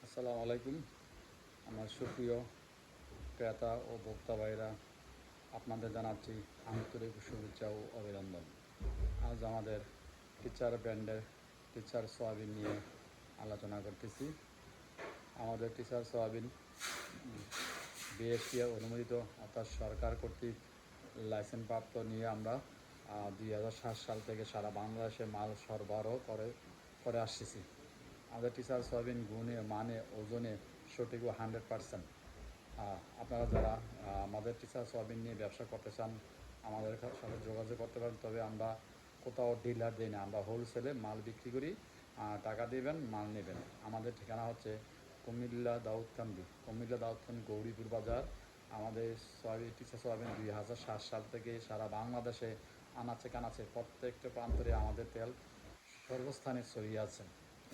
আসসালামু আলাইকুম। আমার সুপ্রিয় ক্রেতা ও ভোক্তা ভাইরা, আপনাদের জানাচ্ছি আন্তরিক শুভেচ্ছা ও অভিনন্দন। আজ আমাদের টিচার ব্র্যান্ডের টিচার সয়াবিন নিয়ে আলোচনা করতেছি। আমাদের টিচার সয়াবিন বিএসটিআই অনুমোদিত, অর্থাৎ সরকার কর্তৃক লাইসেন্সপ্রাপ্ত নিয়ে আমরা 2007 সাল থেকে সারা বাংলাদেশে মাল সরবরাহ করে আসতেছি। আমাদের টিচার সয়াবিন গুণে, মানে, ওজনে সঠিক ও 100%। আপনারা যারা আমাদের টিচার সয়াবিন নিয়ে ব্যবসা করতে চান, আমাদের সাথে যোগাযোগ করতে পারেন। তবে আমরা কোথাও ডিলার দিই না, আমরা হোলসেলে মাল বিক্রি করি। টাকা দেবেন, মাল নেবেন। আমাদের ঠিকানা হচ্ছে কুমিল্লা দাউদকান্দি গৌরীপুর বাজার। আমাদের সয়াবিন টিচার সয়াবিন 2007 সাল থেকে সারা বাংলাদেশে আনাচে কানাচে প্রত্যেকটা প্রান্তরে আমাদের তেল সর্বস্থানে ছড়িয়ে আছে।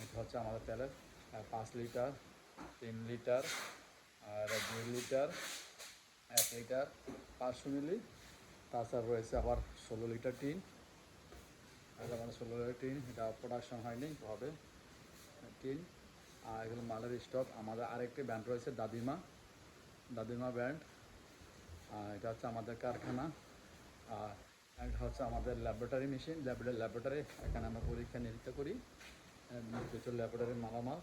এটা হচ্ছে আমাদের তেলের 5 লিটার, 3 লিটার, আর 2 লিটার, 1 লিটার, 500 মিলি। তাছাড়া রয়েছে আবার 16 লিটার টিন। এটা মানে 16 লিটার টিন, এটা প্রোডাকশন হয়নি, হবে টিন। আর এগুলো মালের স্টক। আমাদের আরেকটি ব্র্যান্ড রয়েছে দাদিমা ব্র্যান্ড। এটা হচ্ছে আমাদের কারখানা। আর এটা হচ্ছে আমাদের ল্যাবরেটরি মেশিন, ল্যাবরেটরি। এখানে আমরা পরীক্ষা নিরীক্ষা করি কিছু ল্যাবরেটরির মালামাল।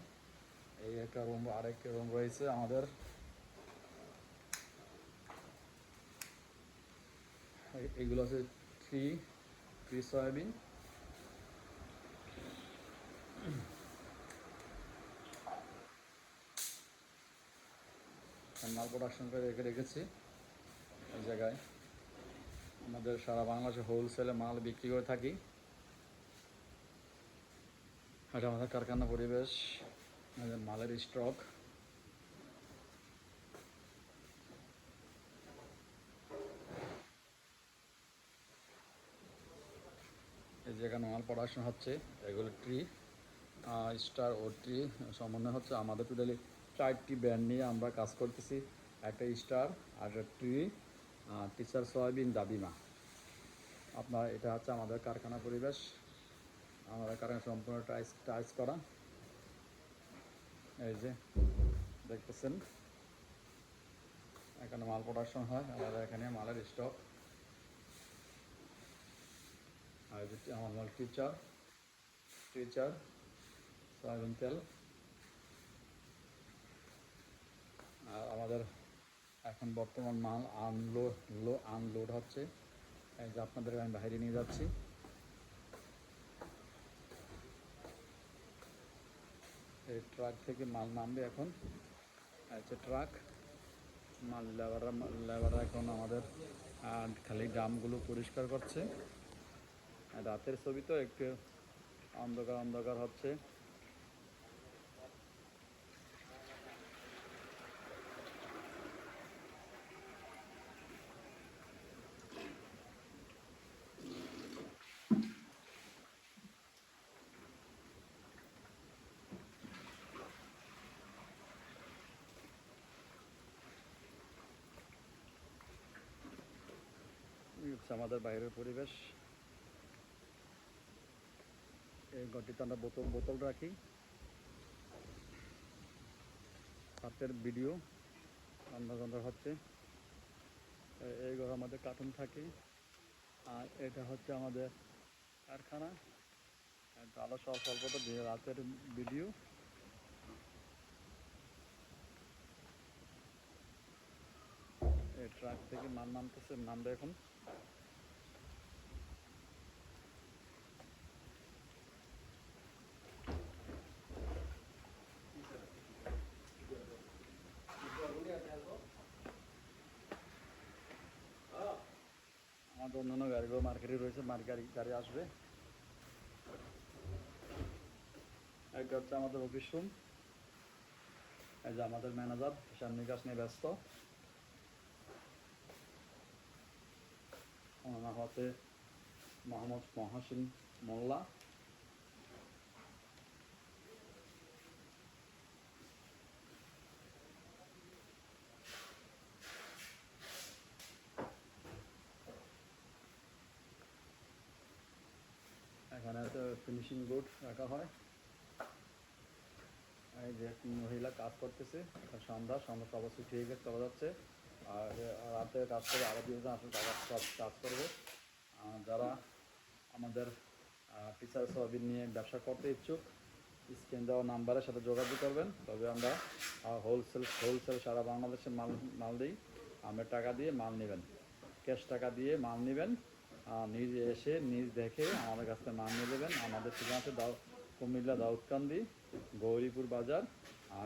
এই একটা রুম, আরেকটা রুম রয়েছে আমাদের। এইগুলো হচ্ছে থ্রি সয়াবিন। মাল প্রোডাকশন করে রেখেছি এই জায়গায়। আমাদের সারা বাংলাদেশে হোলসেলে মাল বিক্রি করে থাকি। এটা আমাদের কারখানা পরিবেশ, মালের স্টক। এই যেখানে মাল প্রোডাকশন হচ্ছে, এগুলো স্টার ও সমন্বয় হচ্ছে। আমাদের টোটালি 4টি ব্র্যান্ড নিয়ে আমরা কাজ করতেছি। একটা স্টার, আর একটা টিচার সয়াবিন, দাদিমা। এটা হচ্ছে আমাদের কারখানা পরিবেশ। আমাদের কারখানা সম্পূর্ণ টাইস করা। এই যে দেখতেছেন, এখানে মাল প্রোডাকশন হয়। আমাদের এখানে মালের স্টক। আর আমার মাল টিচার সয়াবিন তেল। আর আমাদের এখন বর্তমান মাল আনলোড হচ্ছে। এই যে আপনাদের আমি বাইরে নিয়ে যাচ্ছি। এই ট্রাক থেকে মাল নামবে এখন। আছে ট্রাক, লেবাররা এখন আমাদের খালি ড্রামগুলো পরিষ্কার করছে। রাতের ছবি তো একটু অন্ধকার হচ্ছে। হচ্ছে আমাদের বাইরের পরিবেশ। এই ঘরটিতে আমরা বোতল রাখি। হাতের ভিডিও রান্না হচ্ছে। এই ঘর আমাদের কার্টুন থাকে। আর এটা হচ্ছে আমাদের কারখানা। আলো স্বল্পতা দিয়ে রাতের ভিডিও। এই ট্রাক থেকে মাল নামবে এখন। আমাদের অন্যান্য গাড়িগুলো মার্কেটে রয়েছে, গাড়ি আসবে। একটা হচ্ছে আমাদের অফিস রুম। এই যে আমাদের ম্যানেজার হিসাব নিকাশ নিয়ে ব্যস্ত। ওনার হচ্ছে মোহাম্মদ মহাসিন মোল্লা। এখানে ফিনিশিং বোর্ড রাখা হয়। এই যে একটি মহিলা কাজ করতেছে, সন্ধ্যা সব ছুটি হয়ে গেছে, চলে যাচ্ছে। আর রাতে কাজ করে আরও 2 জন আসলে কাজ করবে। যারা আমাদের টিচার সয়াবিন নিয়ে ব্যবসা করতে ইচ্ছুক, স্ক্রিন দেওয়া নাম্বারের সাথে যোগাযোগ করবেন। তবে আমরা হোলসেল সারা বাংলাদেশে মাল দিই। আমরা টাকা দিয়ে মাল নেবেন, ক্যাশ টাকা দিয়ে মাল নেবেন, নিজ এসে নিজ দেখে আমাদের কাছ থেকে মাল নিয়ে দেবেন। আমাদের ঠিকানা আছে কুমিল্লা দাউদকান্দি গৌরীপুর বাজার।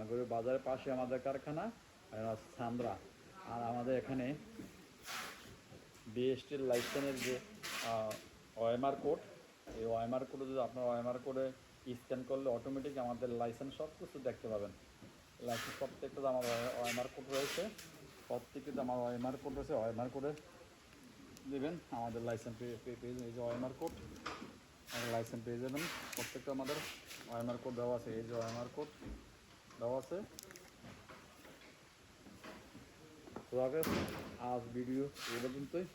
গৌরীপুর বাজারের পাশে আমাদের কারখানা সান্দ্রা। আর আমাদের এখানে বিএসটির লাইসেন্সের যে ওএমআর কোড, এই ওএমআর কোডে যদি আপনার ওএমআর কোডে স্ক্যান করলে অটোমেটিক আমাদের লাইসেন্স সব কিছু দেখতে পাবেন। লাইসেন্স প্রত্যেকটা আমার ওএমআর কোড রয়েছে, প্রত্যেকটা আমার ওএমআর কোড রয়েছে। ওএমআর কোডে দেবেন আমাদের লাইসেন্স পেয়ে এই যে ওএমআর কোড, লাইসেন্স পেয়ে যাবেন। প্রত্যেকটা আমাদের ওএমআর কোড দেওয়া আছে, এই যে ওএমআর কোড দেওয়া আছে। তো আজ ভিডিও এই পর্যন্তই।